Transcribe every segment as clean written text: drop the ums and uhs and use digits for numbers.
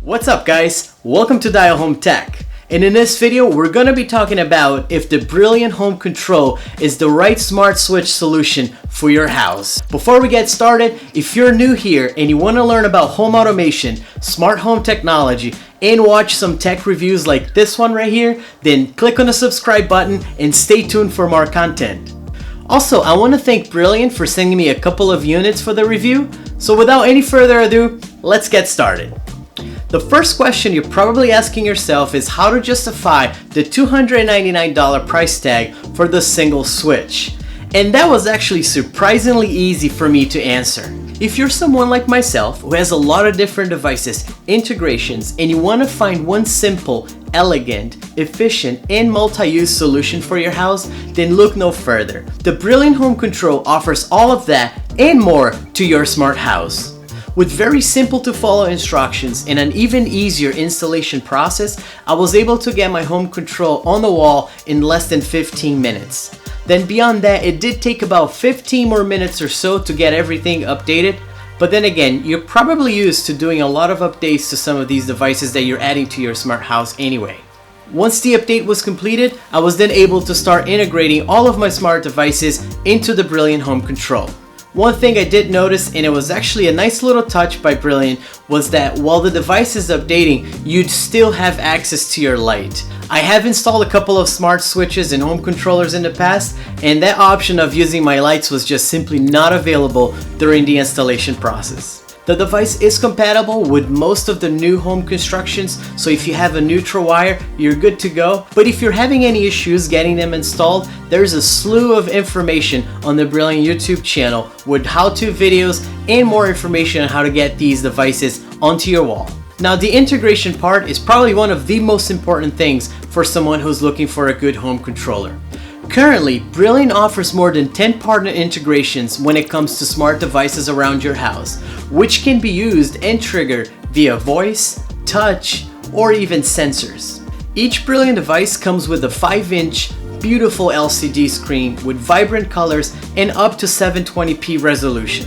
What's up guys? Welcome to Dial Home Tech. And in this video, we're going to be talking about if the Brilliant Home Control is the right smart switch solution for your house. Before we get started, if you're new here and you want to learn about home automation, smart home technology, and watch some tech reviews like this one right here, then click on the subscribe button and stay tuned for more content. Also, I want to thank Brilliant for sending me a couple of units for the review. So without any further ado, let's get started. The first question you're probably asking yourself is how to justify the $299 price tag for the single switch. And that was actually surprisingly easy for me to answer. If you're someone like myself who has a lot of different devices, integrations, and you want to find one simple, elegant, efficient, and multi-use solution for your house, then look no further. The Brilliant Home Control offers all of that and more to your smart house. With very simple to follow instructions and an even easier installation process, I was able to get my home control on the wall in less than 15 minutes. Then beyond that, it did take about 15 more minutes or so to get everything updated. But then again, you're probably used to doing a lot of updates to some of these devices that you're adding to your smart house anyway. Once the update was completed, I was then able to start integrating all of my smart devices into the Brilliant Home Control. One thing I did notice, and it was actually a nice little touch by Brilliant, was that while the device is updating, you'd still have access to your light. I have installed a couple of smart switches and home controllers in the past, and that option of using my lights was just simply not available during the installation process. The device is compatible with most of the new home constructions, so if you have a neutral wire, you're good to go. But if you're having any issues getting them installed, there's a slew of information on the Brilliant YouTube channel with how-to videos and more information on how to get these devices onto your wall. Now, the integration part is probably one of the most important things for someone who's looking for a good home controller. Currently, Brilliant offers more than 10 partner integrations when it comes to smart devices around your house, which can be used and triggered via voice, touch, or even sensors. Each Brilliant device comes with a 5-inch beautiful LCD screen with vibrant colors and up to 720p resolution.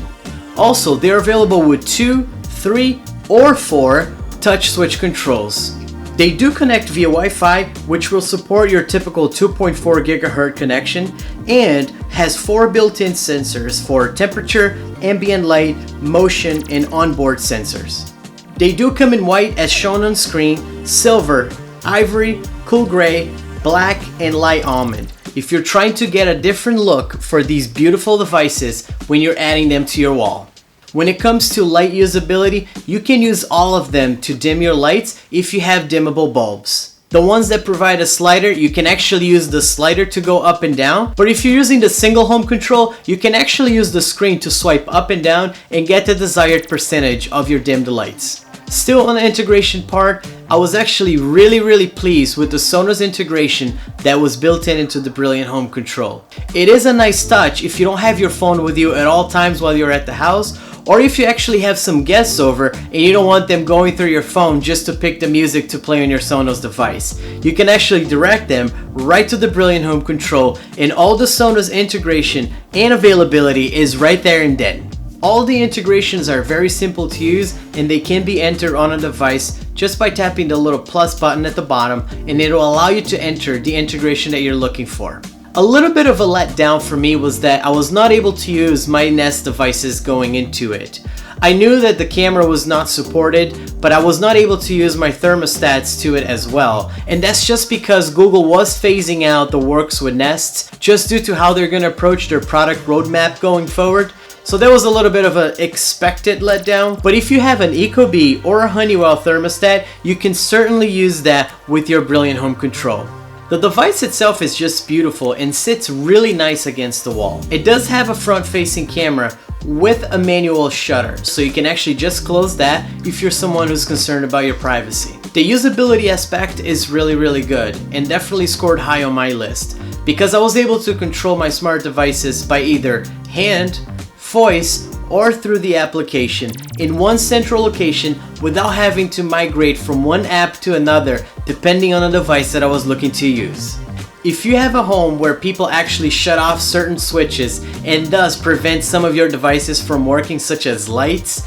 Also, they're available with 2, 3, or 4 touch switch controls. They do connect via Wi-Fi, which will support your typical 2.4 GHz connection, and has 4 built-in sensors for temperature, ambient light, motion, and onboard sensors. They do come in white as shown on screen, silver, ivory, cool gray, black, and light almond. If you're trying to get a different look for these beautiful devices when you're adding them to your wall. When it comes to light usability, you can use all of them to dim your lights if you have dimmable bulbs. The ones that provide a slider, you can actually use the slider to go up and down. But if you're using the single home control, you can actually use the screen to swipe up and down and get the desired percentage of your dimmed lights. Still on the integration part, I was actually really pleased with the Sonos integration that was built into the Brilliant Home Control. It is a nice touch if you don't have your phone with you at all times while you're at the house, or if you actually have some guests over and you don't want them going through your phone just to pick the music to play on your Sonos device. You can actually direct them right to the Brilliant Home Control, and all the Sonos integration and availability is right there and then. All the integrations are very simple to use, and they can be entered on a device just by tapping the little plus button at the bottom, and it will allow you to enter the integration that you're looking for. A little bit of a letdown for me was that I was not able to use my Nest devices going into it. I knew that the camera was not supported, but I was not able to use my thermostats to it as well. And that's just because Google was phasing out the works with Nest just due to how they're going to approach their product roadmap going forward. So that was a little bit of an expected letdown. But if you have an Ecobee or a Honeywell thermostat, you can certainly use that with your Brilliant Home Control. The device itself is just beautiful and sits really nice against the wall. It does have a front-facing camera with a manual shutter, so you can actually just close that if you're someone who's concerned about your privacy. The usability aspect is really good and definitely scored high on my list because I was able to control my smart devices by either hand, voice, or through the application in one central location without having to migrate from one app to another depending on the device that I was looking to use. If you have a home where people actually shut off certain switches and thus prevent some of your devices from working, such as lights,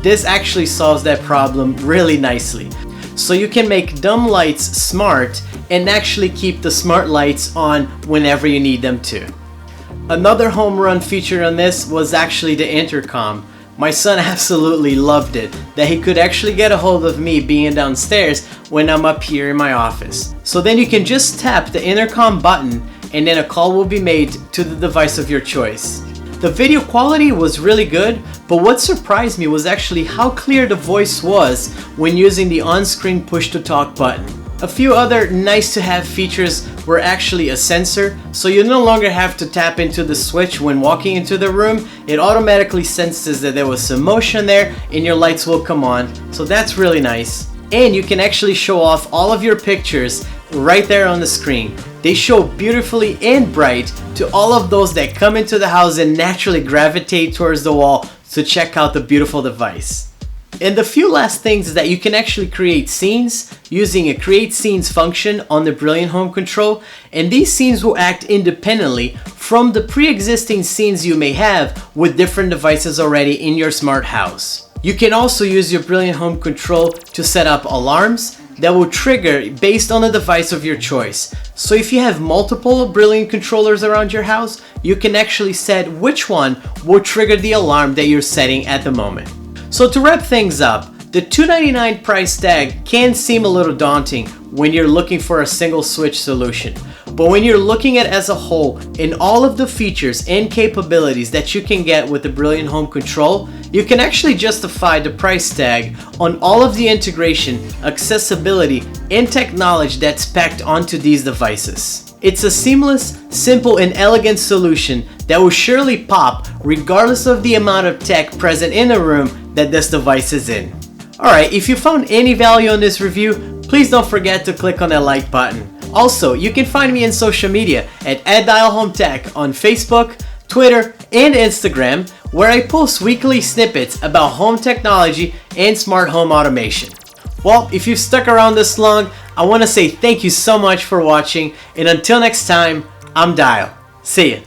this actually solves that problem really nicely. So you can make dumb lights smart and actually keep the smart lights on whenever you need them to. Another home run feature on this was actually the intercom. My son absolutely loved it, that he could actually get a hold of me being downstairs when I'm up here in my office. So then you can just tap the intercom button and then a call will be made to the device of your choice. The video quality was really good, but what surprised me was actually how clear the voice was when using the on-screen push-to-talk button. A few other nice to have features were actually a sensor, so you no longer have to tap into the switch when walking into the room. It automatically senses that there was some motion there and your lights will come on, so that's really nice. And you can actually show off all of your pictures right there on the screen. They show beautifully and bright to all of those that come into the house and naturally gravitate towards the wall to check out the beautiful device. And the few last things is that you can actually create scenes using a create scenes function on the Brilliant Home Control, and these scenes will act independently from the pre-existing scenes you may have with different devices already in your smart house. You can also use your Brilliant Home Control to set up alarms that will trigger based on the device of your choice. So if you have multiple Brilliant controllers around your house, you can actually set which one will trigger the alarm that you're setting at the moment. So to wrap things up, the $299 price tag can seem a little daunting when you're looking for a single switch solution. But when you're looking at as a whole and all of the features and capabilities that you can get with the Brilliant Home Control, you can actually justify the price tag on all of the integration, accessibility, and technology that's packed onto these devices. It's a seamless, simple, and elegant solution that will surely pop regardless of the amount of tech present in the room that this device is in. Alright, if you found any value on this review, please don't forget to click on that like button. Also, you can find me in social media at @DialHomeTech on Facebook, Twitter, and Instagram, where I post weekly snippets about home technology and smart home automation. Well, if you've stuck around this long, I want to say thank you so much for watching, and until next time, I'm Dial. See ya.